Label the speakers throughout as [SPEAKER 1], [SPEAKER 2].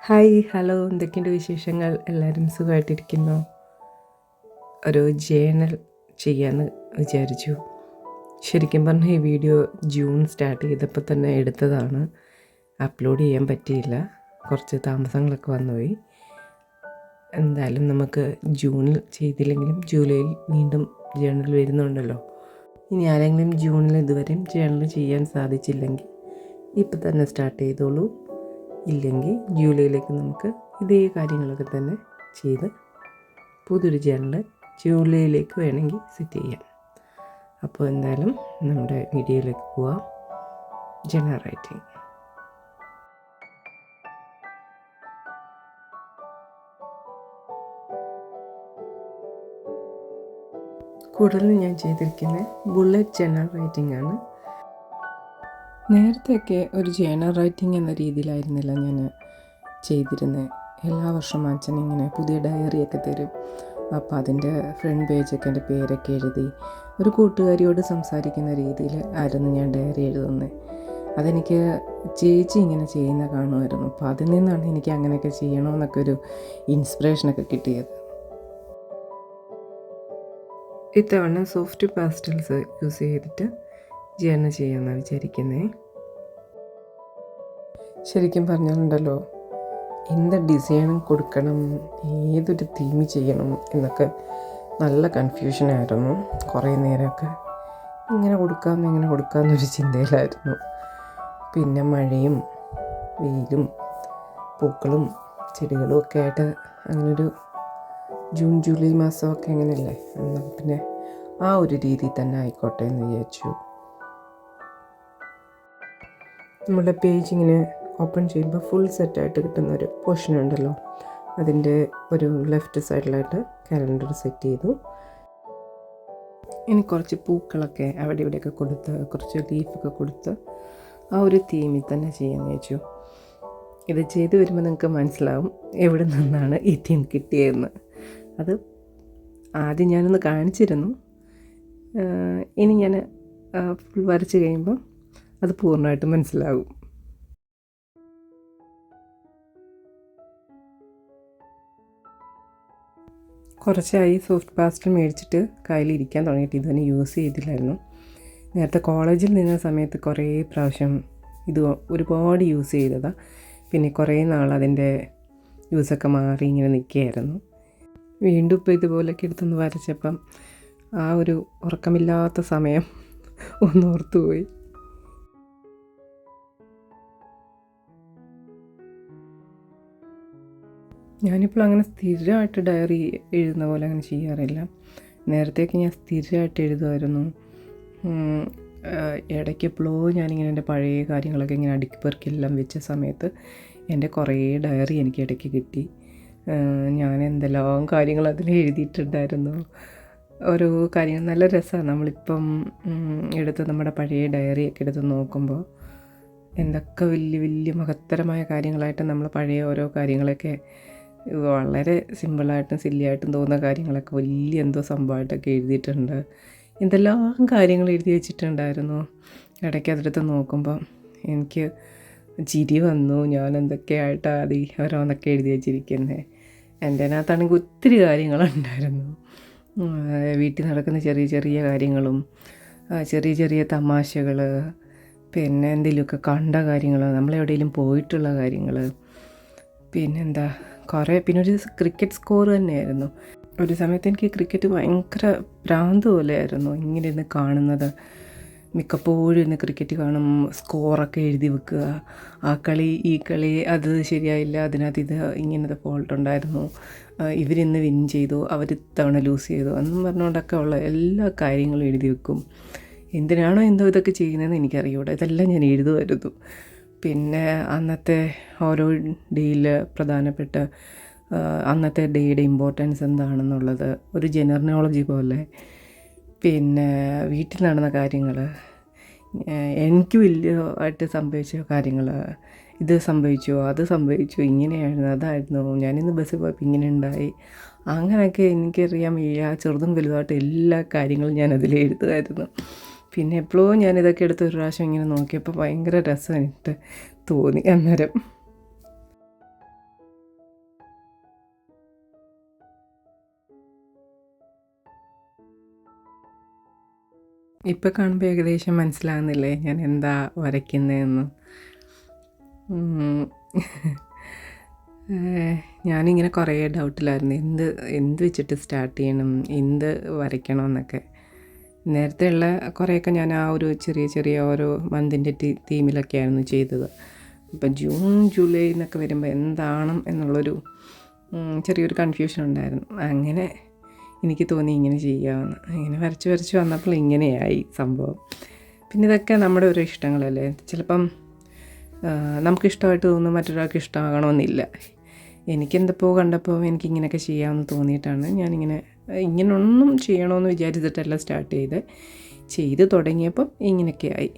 [SPEAKER 1] Hi hello, എന്തൊക്കെയുണ്ട് വിശേഷങ്ങൾ? എല്ലാവരും സുഖമായിട്ടിരിക്കുന്നു. ഒരു ജേണൽ ചെയ്യാമെന്ന് വിചാരിച്ചു. ശരിക്കും പറഞ്ഞാൽ ഈ വീഡിയോ ജൂൺ സ്റ്റാർട്ട് ചെയ്തപ്പോൾ തന്നെ എടുത്തതാണ്. അപ്ലോഡ് ചെയ്യാൻ പറ്റിയില്ല, കുറച്ച് താമസങ്ങളൊക്കെ വന്നുപോയി. എന്തായാലും നമുക്ക് ജൂണിൽ ചെയ്തില്ലെങ്കിലും ജൂലൈയിൽ വീണ്ടും ജേണൽ വരുന്നുണ്ടല്ലോ. ഇനി ആരെങ്കിലും ജൂണിൽ ഇതുവരെയും ജേണൽ ചെയ്യാൻ സാധിച്ചില്ലെങ്കിൽ ഇപ്പം തന്നെ സ്റ്റാർട്ട് ചെയ്തോളൂ. ഇല്ലെങ്കിൽ ജൂലൈയിലേക്ക് നമുക്ക് ഇതേ കാര്യങ്ങളൊക്കെ തന്നെ ചെയ്ത് പുതിയൊരു ജേണൽ ജൂലൈയിലേക്ക് വേണമെങ്കിൽ സെറ്റ് ചെയ്യാം. അപ്പോൾ എന്തായാലും നമ്മുടെ വീഡിയോയിലേക്ക് പോവാം. Journal writing. കൂടുതലും ഞാൻ ചെയ്തിരിക്കുന്നത് ബുള്ളറ്റ് ജേണൽ റൈറ്റിംഗ് ആണ്. നേരത്തെയൊക്കെ ഒരു ജേണൽ റൈറ്റിംഗ് എന്ന രീതിയിലായിരുന്നില്ല ഞാൻ ചെയ്തിരുന്നത്. എല്ലാ വർഷവും അച്ഛൻ ഇങ്ങനെ പുതിയ ഡയറിയൊക്കെ തരും. അപ്പോൾ അതിൻ്റെ ഫ്രണ്ട് പേജൊക്കെ എൻ്റെ പേരൊക്കെ എഴുതി ഒരു കൂട്ടുകാരിയോട് സംസാരിക്കുന്ന രീതിയിൽ ആയിരുന്നു ഞാൻ ഡയറി എഴുതുന്നത്. അതെനിക്ക് ചേച്ചി ഇങ്ങനെ ചെയ്യുന്ന കാണുമായിരുന്നു. അപ്പോൾ അതിൽ നിന്നാണ് എനിക്ക് അങ്ങനെയൊക്കെ ചെയ്യണമെന്നൊക്കെ ഒരു ഇൻസ്പിറേഷനൊക്കെ കിട്ടിയത്. ഇത്തവണ സോഫ്റ്റ് പാസ്റ്റൽസ് യൂസ് ചെയ്തിട്ട് ജേണൽ ചെയ്യാമെന്നാണ് വിചാരിക്കുന്നത്. ശരിക്കും പറഞ്ഞാലുണ്ടല്ലോ, എന്ത് ഡിസൈനും കൊടുക്കണം, ഏതൊരു തീം ചെയ്യണം എന്നൊക്കെ നല്ല കൺഫ്യൂഷനായിരുന്നു. കുറേ നേരമൊക്കെ ഇങ്ങനെ കൊടുക്കാമെന്നൊരു ചിന്തയിലായിരുന്നു. പിന്നെ മഴയും വെയിലും പൂക്കളും ചെടികളും ഒക്കെ ആയിട്ട് അങ്ങനൊരു ജൂൺ ജൂലൈ മാസമൊക്കെ എങ്ങനെയല്ലേ, എന്നാൽ പിന്നെ ആ ഒരു രീതിയിൽ തന്നെ ആയിക്കോട്ടെ എന്ന് വിചാരിച്ചു. നമ്മുടെ പേജ് ഇങ്ങനെ ഓപ്പൺ ചെയ്യുമ്പോൾ ഫുൾ സെറ്റായിട്ട് കിട്ടുന്നൊരു പോർഷൻ ഉണ്ടല്ലോ, അതിൻ്റെ ഒരു ലെഫ്റ്റ് സൈഡിലായിട്ട് കാലണ്ടർ സെറ്റ് ചെയ്തു. ഇനി കുറച്ച് പൂക്കളൊക്കെ അവിടെ ഇവിടെയൊക്കെ കൊടുത്ത് കുറച്ച് ലീഫൊക്കെ കൊടുത്ത് ആ ഒരു തീമിൽ തന്നെ ചെയ്യാമെന്ന് വെച്ചു. ഇത് ചെയ്ത് വരുമ്പോൾ നിങ്ങൾക്ക് മനസ്സിലാവും എവിടെ നിന്നാണ് ഈ തീം കിട്ടിയതെന്ന്. അത് ആദ്യം ഞാനൊന്ന് കാണിച്ചിരുന്നു. ഇനി ഞാൻ ഫുൾ വരച്ച് കഴിയുമ്പോൾ അത് പൂർണ്ണമായിട്ട് മനസ്സിലാവും. കുറച്ചായി സോഫ്റ്റ് പാസ്റ്റൽ മേടിച്ചിട്ട് കയ്യിലിരിക്കാൻ തുടങ്ങിയിട്ട് ഇതുതന്നെ യൂസ് ചെയ്തില്ലായിരുന്നു. നേരത്തെ കോളേജിൽ നിന്ന സമയത്ത് കുറേ പ്രാവശ്യം ഇത് ഒരുപാട് യൂസ് ചെയ്തതാണ്. പിന്നെ കുറേ നാൾ അതിൻ്റെ യൂസൊക്കെ മാറി ഇങ്ങനെ നിൽക്കുകയായിരുന്നു. വീണ്ടും ഇപ്പോൾ ഇതുപോലൊക്കെ എടുത്തൊന്ന് വരച്ചപ്പം ആ ഒരു ഉറക്കമില്ലാത്ത സമയം ഒന്നോർത്തുപോയി. ഞാനിപ്പോൾ അങ്ങനെ സ്ഥിരമായിട്ട് ഡയറി എഴുതുന്ന പോലെ അങ്ങനെ ചെയ്യാറില്ല. നേരത്തെയൊക്കെ ഞാൻ സ്ഥിരമായിട്ട് എഴുതുമായിരുന്നു. ഇടയ്ക്ക് എപ്പോഴോ ഞാനിങ്ങനെ എൻ്റെ പഴയ കാര്യങ്ങളൊക്കെ ഇങ്ങനെ അടുക്കി പെറുക്കിയെല്ലാം വെച്ച സമയത്ത് എൻ്റെ കുറേ ഡയറി എനിക്ക് ഇടയ്ക്ക് കിട്ടി. ഞാൻ എന്തെല്ലാം കാര്യങ്ങൾ അതിൽ എഴുതിയിട്ടുണ്ടായിരുന്നു. ഓരോ കാര്യങ്ങൾ നല്ല രസമാണ്. നമ്മളിപ്പം എടുത്ത് നമ്മുടെ പഴയ ഡയറിയൊക്കെ എടുത്ത് നോക്കുമ്പോൾ എന്തൊക്കെ വലിയ വലിയ മഹത്തരമായ കാര്യങ്ങളായിട്ട് നമ്മൾ പഴയ ഓരോ കാര്യങ്ങളൊക്കെ വളരെ സിമ്പിളായിട്ടും സില്ലിയായിട്ടും തോന്നുന്ന കാര്യങ്ങളൊക്കെ വലിയ എന്തോ സംഭവമായിട്ടൊക്കെ എഴുതിയിട്ടുണ്ട്. എന്തെല്ലാം കാര്യങ്ങൾ എഴുതി വെച്ചിട്ടുണ്ടായിരുന്നു. ഇടയ്ക്ക് അതെടുത്ത് നോക്കുമ്പോൾ എനിക്ക് ചിരി വന്നു. ഞാൻ എന്തൊക്കെയായിട്ടാണ് അത് ഓരോന്നൊക്കെ എഴുതി വെച്ചിരിക്കുന്നത്. എൻ്റെ അതിനകത്താണെങ്കിൽ ഒത്തിരി കാര്യങ്ങളുണ്ടായിരുന്നു. വീട്ടിൽ നടക്കുന്ന ചെറിയ ചെറിയ കാര്യങ്ങളും ചെറിയ ചെറിയ തമാശകൾ, പിന്നെ എന്തെങ്കിലുമൊക്കെ കണ്ട കാര്യങ്ങൾ, നമ്മളെവിടെയെങ്കിലും പോയിട്ടുള്ള കാര്യങ്ങൾ, പിന്നെന്താ പിന്നെ ഒരു ക്രിക്കറ്റ് സ്കോർ തന്നെയായിരുന്നു. ഒരു സമയത്ത് എനിക്ക് ക്രിക്കറ്റ് ഭയങ്കര ഭ്രാന്ത് പോലെയായിരുന്നു. ഇങ്ങനെ ഇരുന്ന് കാണുന്നത്, മിക്കപ്പോഴും ഇന്ന് ക്രിക്കറ്റ് കാണും, സ്കോറൊക്കെ എഴുതി വെക്കുക. ആ കളി ഈ കളി അത് ശരിയായില്ല, അതിനകത്ത് ഇത് ഇങ്ങനത്തെ ഫോൾട്ട് ഉണ്ടായിരുന്നു, ഇവരിന്ന് വിൻ ചെയ്തു, അവർ ഇത്തവണ ലൂസ് ചെയ്തു എന്നും പറഞ്ഞുകൊണ്ടൊക്കെ ഉള്ള എല്ലാ കാര്യങ്ങളും എഴുതി വെക്കും. എന്തിനാണോ എന്തോ ഇതൊക്കെ ചെയ്യുന്നതെന്ന് എനിക്കറിയൂടെ, ഇതെല്ലാം ഞാൻ എഴുതുമായിരുന്നു. പിന്നെ അന്നത്തെ ഓരോ ഡേയിൽ പ്രധാനപ്പെട്ട അന്നത്തെ ഡേയുടെ ഇമ്പോർട്ടൻസ് എന്താണെന്നുള്ളത് ഒരു ജനറൽ നോളജ് പോലെ. പിന്നെ വീട്ടിൽ നടന്ന കാര്യങ്ങൾ, എനിക്ക് വലിയതായിട്ട് സംഭവിച്ച കാര്യങ്ങൾ, ഇത് സംഭവിച്ചു അത് സംഭവിച്ചു, ഇങ്ങനെയായിരുന്നു അതായിരുന്നു, ഞാനിന്ന് ബസ്സിൽ പോയപ്പോൾ ഇങ്ങനെ ഉണ്ടായി, അങ്ങനെയൊക്കെ എനിക്കറിയാൻ വയ്യ. ചെറുതും വലുതായിട്ട് എല്ലാ കാര്യങ്ങളും ഞാൻ അതിൽ എഴുതുമായിരുന്നു. പിന്നെ എപ്പോഴോ ഞാനിതൊക്കെ എടുത്ത് ഒരു പ്രാവശ്യം ഇങ്ങനെ നോക്കിയപ്പോൾ ഭയങ്കര രസമായിട്ട് തോന്നി അന്നേരം. ഇപ്പം കാണുമ്പോൾ ഏകദേശം മനസ്സിലാകുന്നില്ലേ ഞാൻ എന്താ വരയ്ക്കുന്നതെന്ന്. ഞാനിങ്ങനെ കുറേ ഡൗട്ടിലായിരുന്നു എന്ത് വെച്ചിട്ട് സ്റ്റാർട്ട് ചെയ്യണം, എന്ത് വരയ്ക്കണമെന്നൊക്കെ. നേരത്തെ ഉള്ള കുറേയൊക്കെ ഞാൻ ആ ഒരു ചെറിയ ഓരോ മന്തിൻ്റെ തീമിലൊക്കെയായിരുന്നു ചെയ്തത്. ഇപ്പം ജൂൺ ജൂലൈ എന്നൊക്കെ വരുമ്പോൾ എന്താണ് എന്നുള്ളൊരു ചെറിയൊരു കൺഫ്യൂഷൻ ഉണ്ടായിരുന്നു. അങ്ങനെ എനിക്ക് തോന്നി ഇങ്ങനെ ചെയ്യാമെന്ന്. ഇങ്ങനെ വരച്ച് വന്നപ്പോൾ ഇങ്ങനെയായി സംഭവം. പിന്നെ ഇതൊക്കെ നമ്മുടെ ഓരോ ഇഷ്ടങ്ങളല്ലേ. ചിലപ്പം നമുക്കിഷ്ടമായിട്ട് തോന്നും, മറ്റൊരാൾക്ക് ഇഷ്ടമാകണമെന്നില്ല. എനിക്കെന്തപ്പോ കണ്ടപ്പോൾ എനിക്കിങ്ങനെയൊക്കെ ചെയ്യാമെന്ന് തോന്നിയിട്ടാണ് ഇങ്ങനൊന്നും ചെയ്യണമെന്ന് വിചാരിച്ചിട്ടല്ല സ്റ്റാർട്ട് ചെയ്ത് തുടങ്ങിയപ്പം ഇങ്ങനെയൊക്കെ ആയി.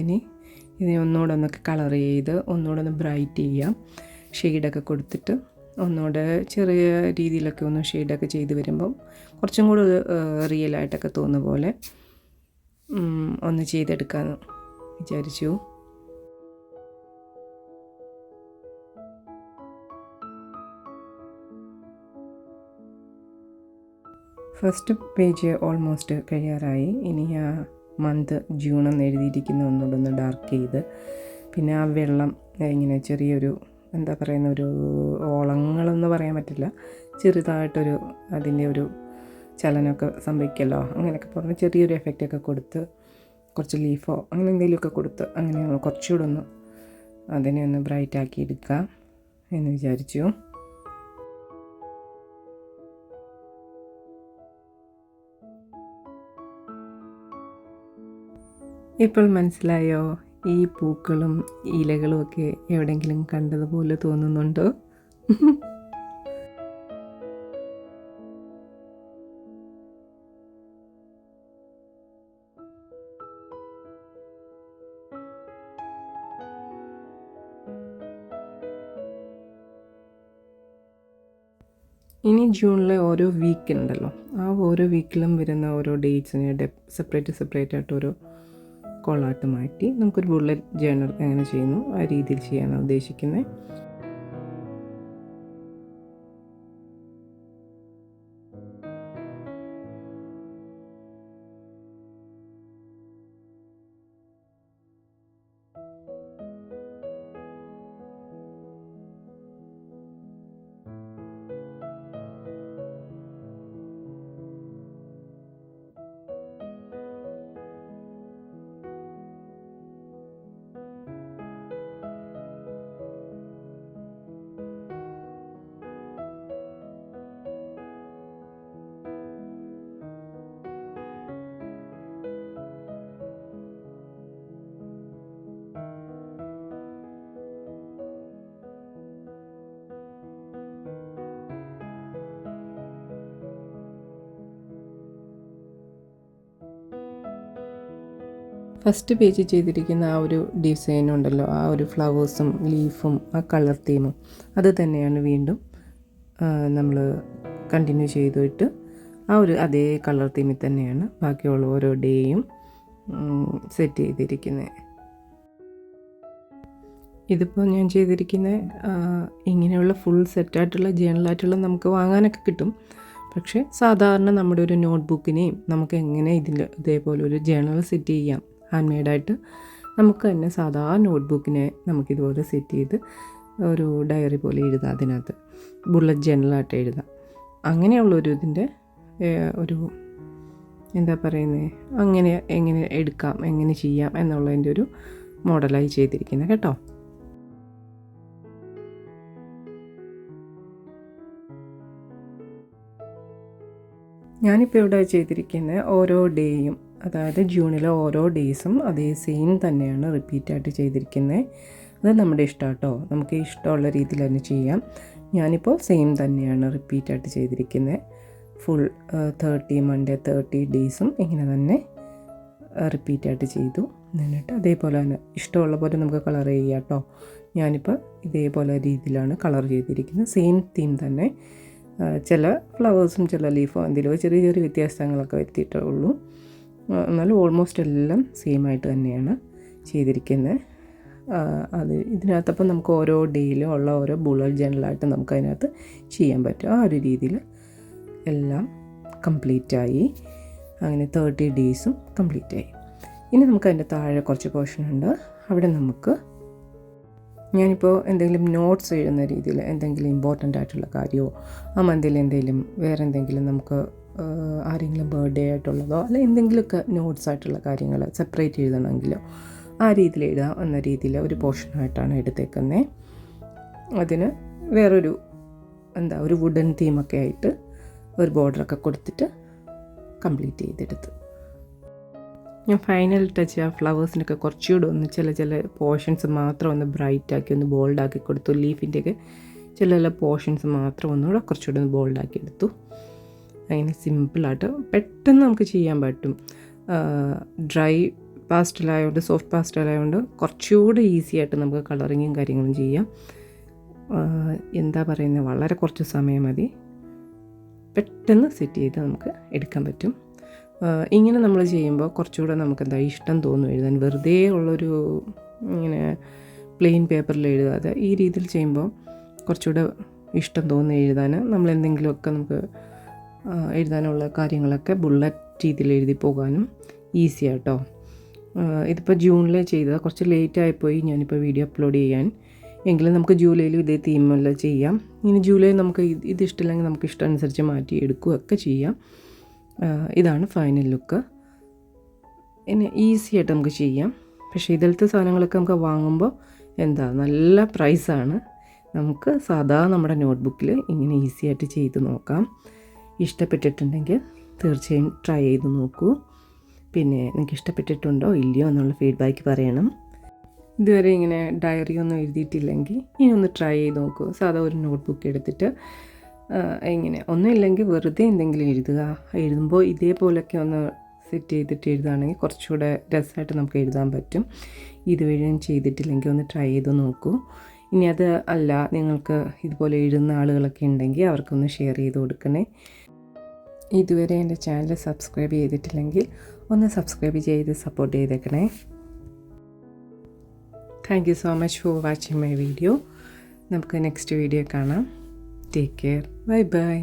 [SPEAKER 1] ഇനി ഒന്നുകൂടെ ഒന്നൊക്കെ കളർ ചെയ്ത് ഒന്നുകൂടെ ഒന്ന് ബ്രൈറ്റ് ചെയ്യാം. ഷെയ്ഡൊക്കെ കൊടുത്തിട്ട് ഒന്നുകൂടെ ചെറിയ രീതിയിലൊക്കെ ഒന്ന് ഷെയ്ഡൊക്കെ ചെയ്ത് വരുമ്പം കുറച്ചും കൂടെ റിയലായിട്ടൊക്കെ തോന്നുന്ന പോലെ ഒന്ന് ചെയ്തെടുക്കാമെന്ന് വിചാരിച്ചു. ഫസ്റ്റ് പേജ് ഓൾമോസ്റ്റ് കഴിയാറായി. ഇനി ആ മന്ത് ജൂൺ എന്ന് എഴുതിയിരിക്കുന്ന ഒന്നുകൂടെ ഒന്ന് ഡാർക്ക് ചെയ്ത്, പിന്നെ ആ വെള്ളം ഇങ്ങനെ ചെറിയൊരു എന്താ പറയുന്ന ഒരു ഓളങ്ങളെന്ന് പറയാൻ പറ്റില്ല, ചെറുതായിട്ടൊരു അതിൻ്റെ ഒരു ചലനമൊക്കെ സംഭവിക്കല്ലോ, അങ്ങനെയൊക്കെ പറഞ്ഞ് ചെറിയൊരു എഫക്റ്റൊക്കെ കൊടുത്ത് കുറച്ച് ലീഫോ അങ്ങനെ എന്തെങ്കിലുമൊക്കെ കൊടുത്ത് അങ്ങനെ കുറച്ചുകൂടെ ഒന്ന് അതിനെ ഒന്ന് ബ്രൈറ്റാക്കി എടുക്കാം എന്ന് വിചാരിച്ചു. ഇപ്പോൾ മനസ്സിലായോ ഈ പൂക്കളും ഇലകളും ഒക്കെ എവിടെയെങ്കിലും കണ്ടതുപോലെ തോന്നുന്നുണ്ടോ? ഇനി ജൂണിലെ ഓരോ വീക്ക് ഉണ്ടല്ലോ, ആ ഓരോ വീക്കിലും വരുന്ന ഓരോ ഡേറ്റ്സിനെ സെപ്പറേറ്റ് ആയിട്ട് ഓരോ കോളായിട്ട് മാറ്റി നമുക്കൊരു ബുള്ളറ്റ് ജേർണൽ എങ്ങനെ ചെയ്യുന്നു ആ രീതിയിൽ ചെയ്യാനാണ് ഉദ്ദേശിക്കുന്നത്. ഫസ്റ്റ് പേജ് ചെയ്തിരിക്കുന്ന ആ ഒരു ഡിസൈൻ ഉണ്ടല്ലോ, ആ ഒരു ഫ്ലവേഴ്സും ലീഫും ആ കളർ തീമും അത് തന്നെയാണ് വീണ്ടും നമ്മൾ കണ്ടിന്യൂ ചെയ്തിട്ട് ആ ഒരു അതേ കളർ തീമിൽ തന്നെയാണ് ബാക്കിയുള്ള ഓരോ ഡേയും സെറ്റ് ചെയ്തിരിക്കുന്നത്. ഇതിപ്പോൾ ഞാൻ ചെയ്തിരിക്കുന്നത് ഇങ്ങനെയുള്ള ഫുൾ സെറ്റായിട്ടുള്ള ജേണലായിട്ടുള്ള നമുക്ക് വാങ്ങാനൊക്കെ കിട്ടും. പക്ഷേ സാധാരണ നമ്മുടെ ഒരു നോട്ട്ബുക്കിനെയും നമുക്ക് എങ്ങനെ ഇതേപോലെ ഒരു ജേണൽ സെറ്റ് ചെയ്യാം ഹാൻഡ് മെയ്ഡായിട്ട്, നമുക്ക് തന്നെ സാധാരണ നോട്ട്ബുക്കിനെ നമുക്കിതുപോലെ സെറ്റ് ചെയ്ത് ഒരു ഡയറി പോലെ എഴുതാം, അതിനകത്ത് ബുള്ളറ്റ് ജേണലായിട്ട് എഴുതാം. അങ്ങനെയുള്ളൊരു ഇതിൻ്റെ ഒരു എന്താ പറയുന്നത്, എങ്ങനെ എടുക്കാം, എങ്ങനെ ചെയ്യാം എന്നുള്ളതിൻ്റെ ഒരു മോഡലായി ചെയ്തിരിക്കുന്നത് കേട്ടോ. ഞാനിപ്പോൾ ഇവിടെ ചെയ്തിരിക്കുന്ന ഓരോ ഡേയും, അതായത് ജൂണിലെ ഓരോ ഡേയ്സും അതേ സെയിം തന്നെയാണ് റിപ്പീറ്റായിട്ട് ചെയ്തിരിക്കുന്നത്. അത് നമ്മുടെ ഇഷ്ടം കേട്ടോ, നമുക്ക് ഇഷ്ടമുള്ള രീതിയിൽ തന്നെ ചെയ്യാം. ഞാനിപ്പോൾ സെയിം തന്നെയാണ് റിപ്പീറ്റായിട്ട് ചെയ്തിരിക്കുന്നത്. ഫുൾ 30 ഡേയ്സും ഇങ്ങനെ തന്നെ റിപ്പീറ്റായിട്ട് ചെയ്തു. എന്നിട്ട് അതേപോലെ തന്നെ ഇഷ്ടമുള്ള പോലെ നമുക്ക് കളർ ചെയ്യാം കേട്ടോ. ഞാനിപ്പോൾ ഇതേപോലെ രീതിയിലാണ് കളർ ചെയ്തിരിക്കുന്നത്. സെയിം തീം തന്നെ, ചില ഫ്ലവേഴ്സും ചില ലീഫോ എന്തെങ്കിലും ചെറിയ വ്യത്യാസങ്ങളൊക്കെ വരുത്തിയിട്ടേ ഉള്ളൂ. എന്നാലും ഓൾമോസ്റ്റ് എല്ലാം സെയിമായിട്ട് തന്നെയാണ് ചെയ്തിരിക്കുന്നത്. ഇതിനകത്തപ്പം നമുക്ക് ഓരോ ഡേയിലും ഉള്ള ഓരോ ബുള്ളറ്റ് ജേണലായിട്ട് നമുക്കതിനകത്ത് ചെയ്യാൻ പറ്റും. ആ ഒരു രീതിയിൽ എല്ലാം കംപ്ലീറ്റായി. അങ്ങനെ 30 ഡേയ്സും കംപ്ലീറ്റ് ആയി. ഇനി നമുക്ക് അതിൻ്റെ താഴെ കുറച്ച് പോർഷൻ ഉണ്ട്. അവിടെ നമുക്ക് ഞാനിപ്പോൾ എന്തെങ്കിലും നോട്ട്സ് എഴുതുന്ന രീതിയിൽ എന്തെങ്കിലും ഇമ്പോർട്ടൻ്റ് ആയിട്ടുള്ള കാര്യമോ ആ മന്തിൽ എന്തെങ്കിലും വേറെ എന്തെങ്കിലും നമുക്ക് ആരെങ്കിലും ബർത്ത്ഡേ ആയിട്ടുള്ളതോ അല്ല എന്തെങ്കിലുമൊക്കെ നോട്ട്സ് ആയിട്ടുള്ള കാര്യങ്ങൾ സെപ്പറേറ്റ് എഴുതണമെങ്കിലോ ആ രീതിയിൽ എഴുതാം എന്ന രീതിയിൽ ഒരു പോർഷനായിട്ടാണ് എടുത്തേക്കുന്നത്. അതിന് വേറൊരു ഒരു വുഡൻ തീമൊക്കെ ആയിട്ട് ഒരു ബോർഡറൊക്കെ കൊടുത്തിട്ട് കംപ്ലീറ്റ് ചെയ്തെടുത്തു. ഞാൻ ഫൈനൽ ടച്ച് ആ ഫ്ലവേഴ്സിനൊക്കെ കുറച്ചുകൂടെ ഒന്ന് ചില പോർഷൻസ് മാത്രം ഒന്ന് ബ്രൈറ്റാക്കി ഒന്ന് ബോൾഡാക്കി കൊടുത്തു. ലീഫിൻ്റെയൊക്കെ ചില പോർഷൻസ് മാത്രം ഒന്നുകൂടെ കുറച്ചുകൂടെ ഒന്ന് ബോൾഡാക്കി എടുത്തു. അങ്ങനെ സിമ്പിളായിട്ട് പെട്ടെന്ന് നമുക്ക് ചെയ്യാൻ പറ്റും. ഡ്രൈ പാസ്റ്റലായതുകൊണ്ട് സോഫ്റ്റ് പാസ്റ്റലായതുകൊണ്ട് കുറച്ചുകൂടെ ഈസി ആയിട്ട് നമുക്ക് കളറിങ്ങും കാര്യങ്ങളും ചെയ്യാം. വളരെ കുറച്ച് സമയം മതി, പെട്ടെന്ന് സെറ്റ് ചെയ്ത് നമുക്ക് എടുക്കാൻ പറ്റും. ഇങ്ങനെ നമ്മൾ ചെയ്യുമ്പോൾ കുറച്ചുകൂടെ നമുക്ക് ഇഷ്ടം തോന്നും എഴുതാൻ. വെറുതെ ഉള്ളൊരു ഇങ്ങനെ പ്ലെയിൻ പേപ്പറിൽ എഴുതാതെ ഈ രീതിയിൽ ചെയ്യുമ്പോൾ കുറച്ചുകൂടെ ഇഷ്ടം തോന്നുന്നു എഴുതാൻ. നമ്മളെന്തെങ്കിലുമൊക്കെ നമുക്ക് എഴുതാനുള്ള കാര്യങ്ങളൊക്കെ ബുള്ളറ്റ് രീതിയിൽ എഴുതി പോകാനും ഈസി ആട്ടോ. ഇതിപ്പോൾ ജൂണിൽ ചെയ്തത് കുറച്ച് ലേറ്റ് ആയിപ്പോയി ഞാനിപ്പോൾ വീഡിയോ അപ്ലോഡ് ചെയ്യാൻ. എങ്കിലും നമുക്ക് ജൂലൈയിലും ഇതേ തീമെല്ലാം ചെയ്യാം. ഇനി ജൂലൈ നമുക്ക് ഇത് ഇഷ്ടമില്ലെങ്കിൽ നമുക്ക് ഇഷ്ടം അനുസരിച്ച് മാറ്റി എടുക്കുകയൊക്കെ ചെയ്യാം. ഇതാണ് ഫൈനൽ ലുക്ക്. ഇനി ഈസി ആയിട്ട് നമുക്ക് ചെയ്യാം. പക്ഷേ ഇതിലത്തെ സാധനങ്ങളൊക്കെ നമുക്ക് വാങ്ങുമ്പോൾ നല്ല പ്രൈസാണ്. നമുക്ക് സാധാ നമ്മുടെ നോട്ട്ബുക്കിൽ ഇങ്ങനെ ഈസി ആയിട്ട് ചെയ്ത് നോക്കാം. ഇഷ്ടപ്പെട്ടിട്ടുണ്ടെങ്കിൽ തീർച്ചയായും ട്രൈ ചെയ്ത് നോക്കൂ. പിന്നെ നിങ്ങൾക്ക് ഇഷ്ടപ്പെട്ടിട്ടുണ്ടോ ഇല്ലയോ എന്നുള്ള ഫീഡ്ബാക്ക് പറയണം. ഇതുവരെ ഇങ്ങനെ ഡയറി ഒന്നും എഴുതിയിട്ടില്ലെങ്കിൽ ഇനി ഒന്ന് ട്രൈ ചെയ്ത് നോക്കൂ. സാധാ ഒരു നോട്ട്ബുക്ക് എടുത്തിട്ട് ഇങ്ങനെ ഒന്നുമില്ലെങ്കിൽ വെറുതെ എന്തെങ്കിലും എഴുതുമ്പോൾ ഇതേപോലെയൊക്കെ ഒന്ന് സെറ്റ് ചെയ്തിട്ട് എഴുതുകയാണെങ്കിൽ കുറച്ചുകൂടെ രസമായിട്ട് നമുക്ക് എഴുതാൻ പറ്റും. ഇതുവരെയും ചെയ്തിട്ടില്ലെങ്കിൽ ഒന്ന് ട്രൈ ചെയ്ത് നോക്കൂ. ഇനി അത് അല്ല നിങ്ങൾക്ക് ഇതുപോലെ എഴുതുന്ന ആളുകളൊക്കെ ഉണ്ടെങ്കിൽ അവർക്കൊന്ന് ഷെയർ ചെയ്ത് കൊടുക്കണേ. ഇതുവരെ എൻ്റെ ചാനൽ സബ്സ്ക്രൈബ് ചെയ്തിട്ടില്ലെങ്കിൽ ഒന്ന് സബ്സ്ക്രൈബ് ചെയ്ത് സപ്പോർട്ട് ചെയ്തേക്കണേ. Thank you so much for watching my video. നമുക്ക് നെക്സ്റ്റ് വീഡിയോ കാണാം. Take care. Bye bye.